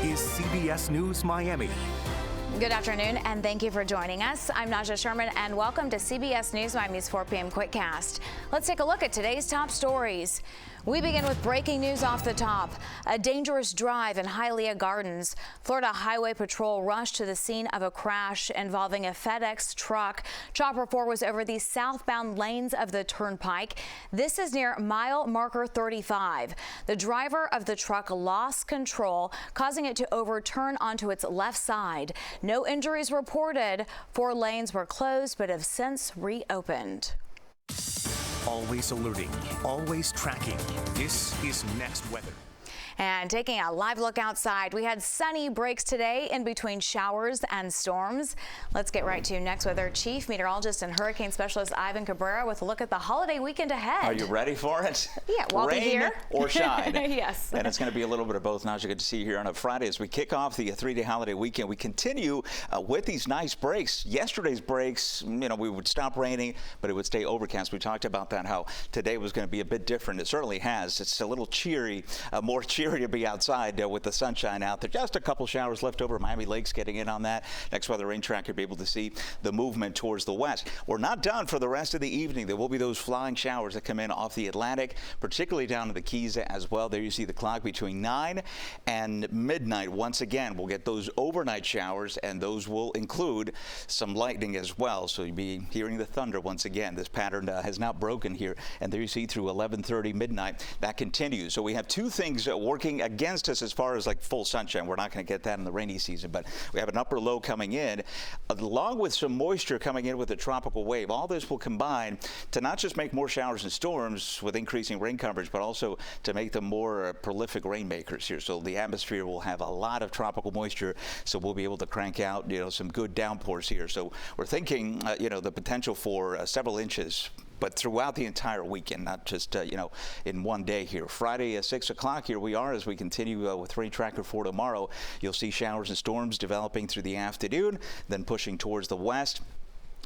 is CBS News Miami. Good afternoon, and thank you for joining us. I'm Najahe Sherman, and welcome to CBS News Miami's 4 p.m. Quickcast. Let's take a look at today's top stories. We begin with breaking news off the top. A dangerous drive in Hialeah Gardens. Florida Highway Patrol rushed to the scene of a crash involving a FedEx truck. Chopper 4 was over the southbound lanes of the Turnpike. This is near mile marker 35. The driver of the truck lost control, causing it to overturn onto its left side. No injuries reported. 4 lanes were closed but have since reopened. Always alerting, always tracking. This is Next Weather. And taking a live look outside, we had sunny breaks today in between showers and storms. Let's get right to Next Weather Chief Meteorologist and Hurricane Specialist Ivan Cabrera with a look at the holiday weekend ahead. Are you ready for it? Yeah, welcome Rain here. Or shine. Yes. And it's going to be a little bit of both. Naja, good to see you here on a Friday as we kick off the 3-day holiday weekend. We continue with these nice breaks. Yesterday's breaks, we would stop raining, but it would stay overcast. We talked about that, how today was going to be a bit different. It certainly has. It's a little cheery, more cheery to be outside with the sunshine out there. Just a couple showers left over. Miami Lake's getting in on that. Next Weather Rain Track, you'll be able to see the movement towards the west. We're not done for the rest of the evening. There will be those flying showers that come in off the Atlantic, particularly down to the Keys as well. There you see the clock between 9 and midnight. Once again, we'll get those overnight showers, and those will include some lightning as well. So you'll be hearing the thunder once again. This pattern has not broken here. And there you see through 11:30 midnight, that continues. So we have two things working against us as far as like full sunshine. We're not going to get that in the rainy season, but we have an upper low coming in along with some moisture coming in with a tropical wave. All this will combine to not just make more showers and storms with increasing rain coverage, but also to make them more prolific rainmakers here. So the atmosphere will have a lot of tropical moisture, so we'll be able to crank out some good downpours here. So we're thinking the potential for several inches, but throughout the entire weekend, not just, in one day here. Friday at 6 o'clock, here we are as we continue with Rain Tracker for tomorrow. You'll see showers and storms developing through the afternoon, then pushing towards the west.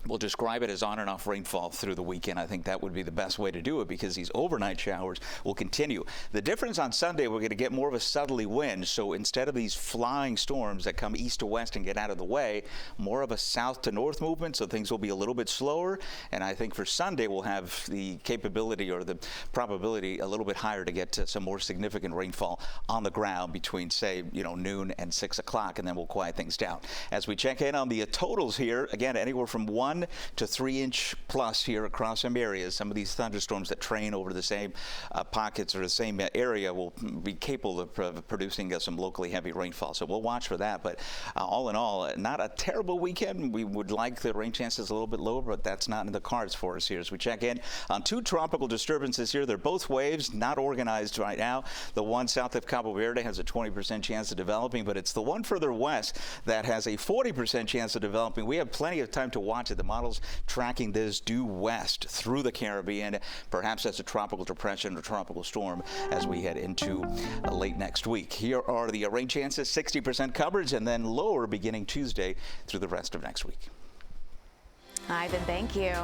We'll describe it as on and off rainfall through the weekend. I think that would be the best way to do it because these overnight showers will continue. The difference on Sunday, we're going to get more of a southerly wind. So instead of these flying storms that come east to west and get out of the way, more of a south to north movement. So things will be a little bit slower. And I think for Sunday, we'll have the capability or the probability a little bit higher to get to some more significant rainfall on the ground between, say, noon and 6 o'clock. And then we'll quiet things down. As we check in on the totals here, again, anywhere from 1 to 3 inch plus here across some areas. Some of these thunderstorms that train over the same pockets or the same area will be capable of producing some locally heavy rainfall. So we'll watch for that. But all in all, not a terrible weekend. We would like the rain chances a little bit lower, but that's not in the cards for us here. As we check in on 2 tropical disturbances here, they're both waves, not organized right now. The one south of Cabo Verde has a 20% chance of developing, but it's the one further west that has a 40% chance of developing. We have plenty of time to watch it. The models tracking this due west through the Caribbean, perhaps as a tropical depression or tropical storm as we head into late next week. Here are the rain chances, 60% coverage, and then lower beginning Tuesday through the rest of next week. Ivan, thank you.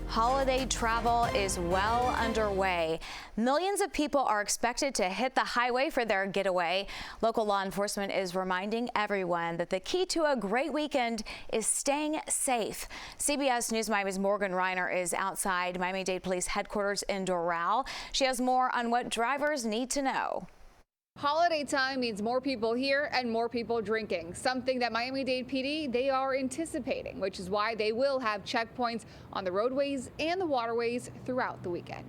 Holiday travel is well underway. Millions of people are expected to hit the highway for their getaway. Local law enforcement is reminding everyone that the key to a great weekend is staying safe. CBS News Miami's Morgan Reiner is outside Miami-Dade Police Headquarters in Doral. She has more on what drivers need to know. Holiday time means more people here and more people drinking, something that Miami-Dade PD, they are anticipating, which is why they will have checkpoints on the roadways and the waterways throughout the weekend.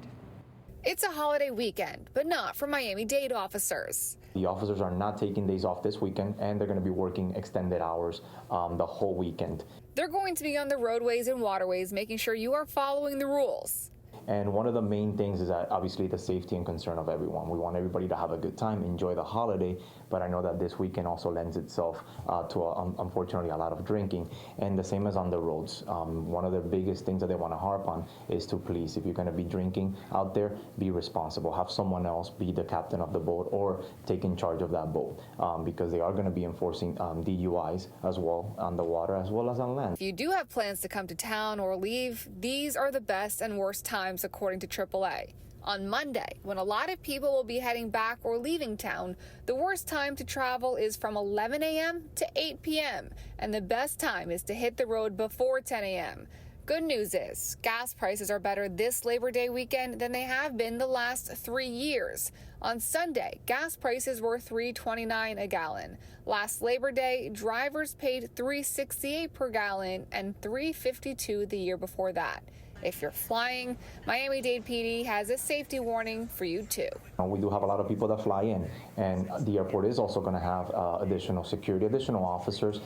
It's a holiday weekend, but not for Miami-Dade officers. The officers are not taking days off this weekend, and they're going to be working extended hours the whole weekend. They're going to be on the roadways and waterways, making sure you are following the rules. And one of the main things is that obviously the safety and concern of everyone. We want everybody to have a good time, enjoy the holiday, but I know that this weekend also lends itself to, unfortunately, a lot of drinking. And the same as on the roads. One of the biggest things that they want to harp on is to please, if you're going to be drinking out there, be responsible. Have someone else be the captain of the boat or take in charge of that boat, because they are going to be enforcing DUIs as well on the water as well as on land. If you do have plans to come to town or leave, these are the best and worst times according to AAA. On Monday, when a lot of people will be heading back or leaving town, the worst time to travel is from 11 a.m. to 8 p.m., and the best time is to hit the road before 10 a.m. Good news is gas prices are better this Labor Day weekend than they have been the last 3 years. On Sunday, gas prices were $3.29 a gallon. Last Labor Day, drivers paid $3.68 per gallon and $3.52 the year before that. If you're flying, Miami-Dade PD has a safety warning for you too. We do have a lot of people that fly in, and the airport is also going to have additional security, additional officers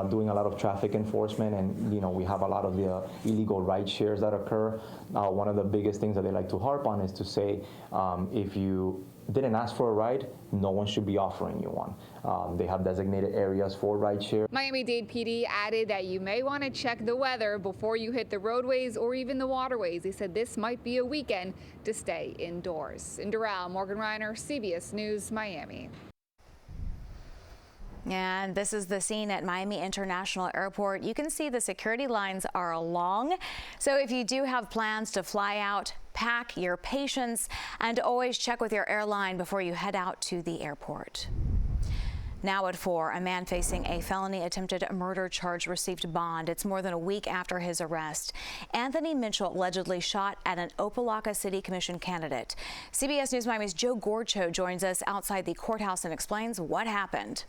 doing a lot of traffic enforcement, and we have a lot of the illegal ride shares that occur. One of the biggest things that they like to harp on is to say if you didn't ask for a ride, no one should be offering you one. They have designated areas for rideshare. Miami-Dade PD added that you may want to check the weather before you hit the roadways or even the waterways. They said this might be a weekend to stay indoors. In Doral, Morgan Reiner, CBS News, Miami. And this is the scene at Miami International Airport. You can see the security lines are long. So if you do have plans to fly out, pack your patience and always check with your airline before you head out to the airport. Now at 4, a man facing a felony attempted murder charge received bond. It's more than a week after his arrest. Anthony Mitchell allegedly shot at an Opa-locka City Commission candidate. CBS News Miami's Joe Gorcho joins us outside the courthouse and explains what happened.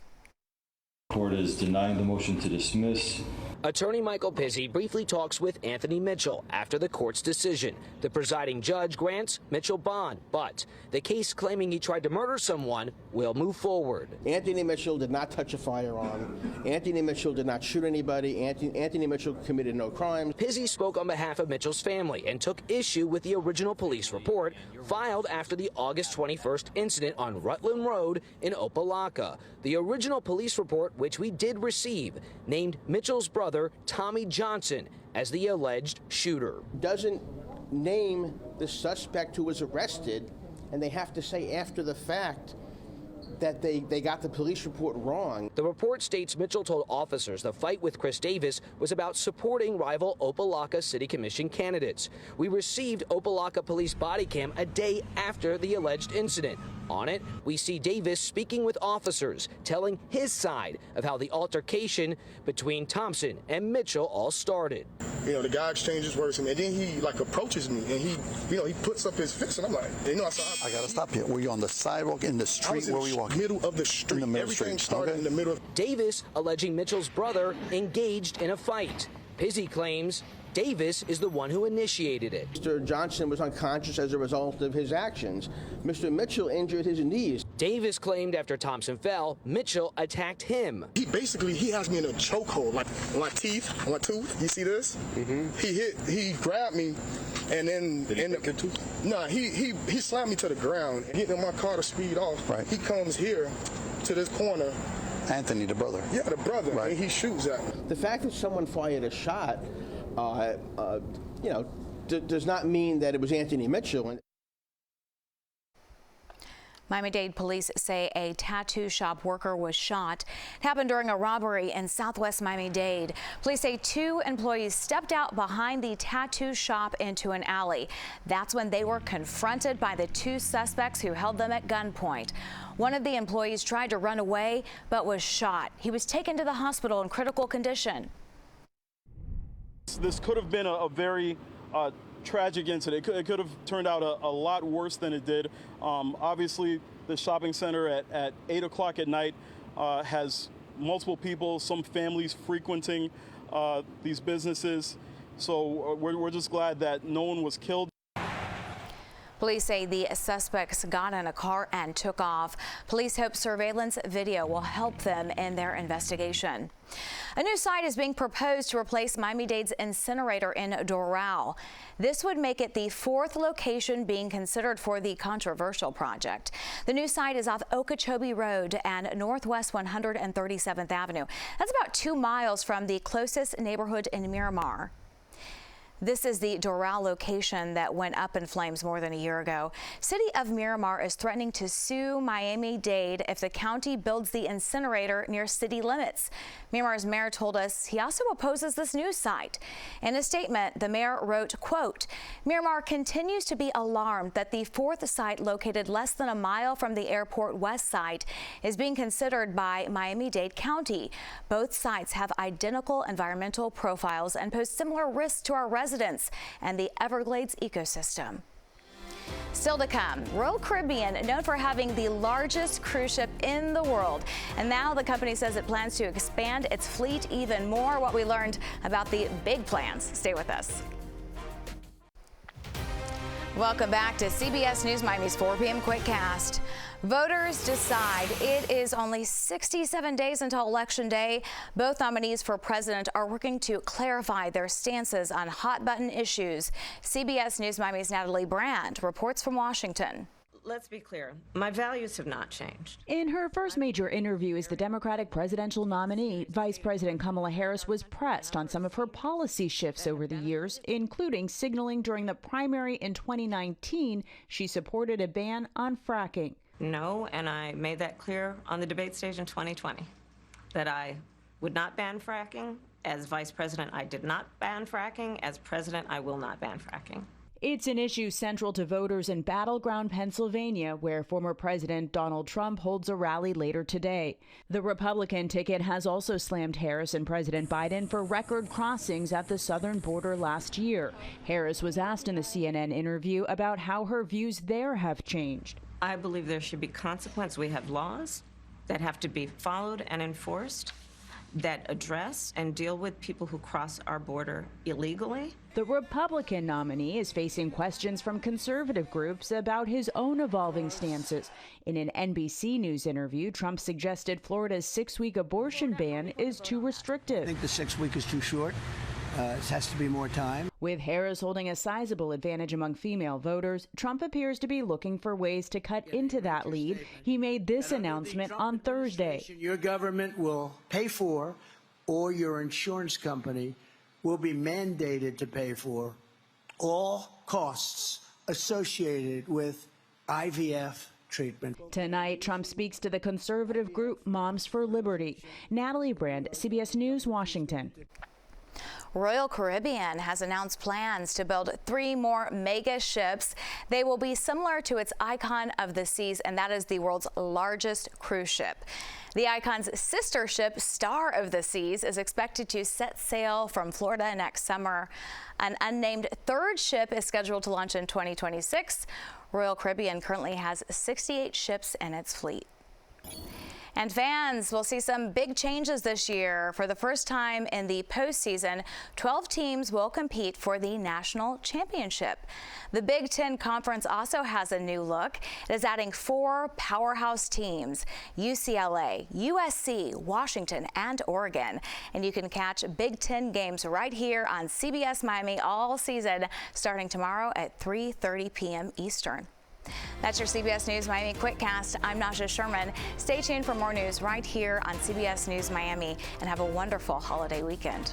Court is denying the motion to dismiss. Attorney Michael Pizzi briefly talks with Anthony Mitchell after the court's decision. The presiding judge grants Mitchell bond, but the case claiming he tried to murder someone will move forward. Anthony Mitchell did not touch a firearm. Anthony Mitchell did not shoot anybody. Anthony Mitchell committed no crimes. Pizzi spoke on behalf of Mitchell's family and took issue with the original police report filed after the August 21st incident on Rutland Road in Opa-locka. The original police report, which we did receive, named Mitchell's brother Tommy Johnson as the alleged shooter. Doesn't name the suspect who was arrested, and they have to say after the fact that they got the police report wrong. The report states Mitchell told officers the fight with Chris Davis was about supporting rival Opa-locka City Commission candidates. We received Opa-locka police body cam a day after the alleged incident. On it, we see Davis speaking with officers, telling his side of how the altercation between Thompson and Mitchell all started. The guy exchanges words, and then he approaches me, and he puts up his fist, and I'm like, I gotta stop you. Were you on the sidewalk, in the street? Where were you walking? Middle of the street. Everything started in the middle. Davis alleging Mitchell's brother engaged in a fight. Pizzi claims Davis is the one who initiated it. Mr. Johnson was unconscious as a result of his actions. Mr. Mitchell injured his knees. Davis claimed after Thompson fell, Mitchell attacked him. He has me in a chokehold, like on my teeth, on my tooth. You see this? Mm-hmm. He grabbed me, and then he slammed me to the ground. Getting in my car to speed off. Right. He comes here to this corner. Anthony, the brother. Yeah, the brother. Right. And he shoots at me. The fact that someone fired a shot, does not mean that it was Anthony Mitchell. Miami-Dade police say a tattoo shop worker was shot. It happened during a robbery in southwest Miami-Dade. Police say 2 employees stepped out behind the tattoo shop into an alley. That's when they were confronted by the 2 suspects who held them at gunpoint. One of the employees tried to run away but was shot. He was taken to the hospital in critical condition. This could have been a very tragic incident. It could have turned out a lot worse than it did. Obviously, the shopping center at 8 o'clock at night has multiple people, some families frequenting these businesses. So we're just glad that no one was killed. Police say the suspects got in a car and took off. Police hope surveillance video will help them in their investigation. A new site is being proposed to replace Miami-Dade's incinerator in Doral. This would make it the 4th location being considered for the controversial project. The new site is off Okeechobee Road and Northwest 137th Avenue. That's about 2 miles from the closest neighborhood in Miramar. This is the Doral location that went up in flames more than a year ago. City of Miramar is threatening to sue Miami-Dade if the county builds the incinerator near city limits. Miramar's mayor told us he also opposes this news site. In a statement, the mayor wrote, quote, "Miramar continues to be alarmed that the fourth site located less than a mile from the airport west site is being considered by Miami-Dade County. Both sites have identical environmental profiles and pose similar risks to our residents and the Everglades ecosystem." Still to come, Royal Caribbean, known for having the largest cruise ship in the world. And now the company says it plans to expand its fleet even more. What we learned about the big plans. Stay with us. Welcome back to CBS News Miami's 4 p.m. Quickcast. Voters decide. It is only 67 days until Election Day. Both nominees for president are working to clarify their stances on hot-button issues. CBS News Miami's Natalie Brand reports from Washington. Let's be clear, my values have not changed. In her first major interview as the Democratic presidential nominee, Vice President Kamala Harris was pressed on some of her policy shifts over the years, including signaling during the primary in 2019 she supported a ban on fracking. No, and I made that clear on the debate stage in 2020, that I would not ban fracking. As vice president, I did not ban fracking. As president, I will not ban fracking. It's an issue central to voters in battleground Pennsylvania, where former President Donald Trump holds a rally later today. The Republican ticket has also slammed Harris and President Biden for record crossings at the southern border last year. Harris was asked in the CNN interview about how her views there have changed. I believe there should be consequence. We have laws that have to be followed and enforced that address and deal with people who cross our border illegally. The Republican nominee is facing questions from conservative groups about his own evolving stances. In an NBC News interview, Trump suggested Florida's 6-week abortion ban is too restrictive. I think the 6 week is too short. It has to be more time. With Harris holding a sizable advantage among female voters, Trump appears to be looking for ways to cut into that lead. He made this announcement on Thursday. Your government will pay for, or your insurance company will be mandated to pay for, all costs associated with IVF treatment. Tonight, Trump speaks to the conservative group Moms for Liberty. Natalie Brand, CBS News, Washington. Royal Caribbean has announced plans to build 3 more mega ships. They will be similar to its Icon of the Seas, and that is the world's largest cruise ship. The Icon's sister ship, Star of the Seas, is expected to set sail from Florida next summer. An unnamed third ship is scheduled to launch in 2026. Royal Caribbean currently has 68 ships in its fleet. And fans will see some big changes this year. For the first time in the postseason, 12 teams will compete for the national championship. The Big Ten Conference also has a new look. It is adding 4 powerhouse teams: UCLA, USC, Washington, and Oregon. And you can catch Big Ten games right here on CBS Miami all season, starting tomorrow at 3:30 p.m. Eastern. That's your CBS News Miami Quickcast. I'm Najahe Sherman. Stay tuned for more news right here on CBS News Miami, and have a wonderful holiday weekend.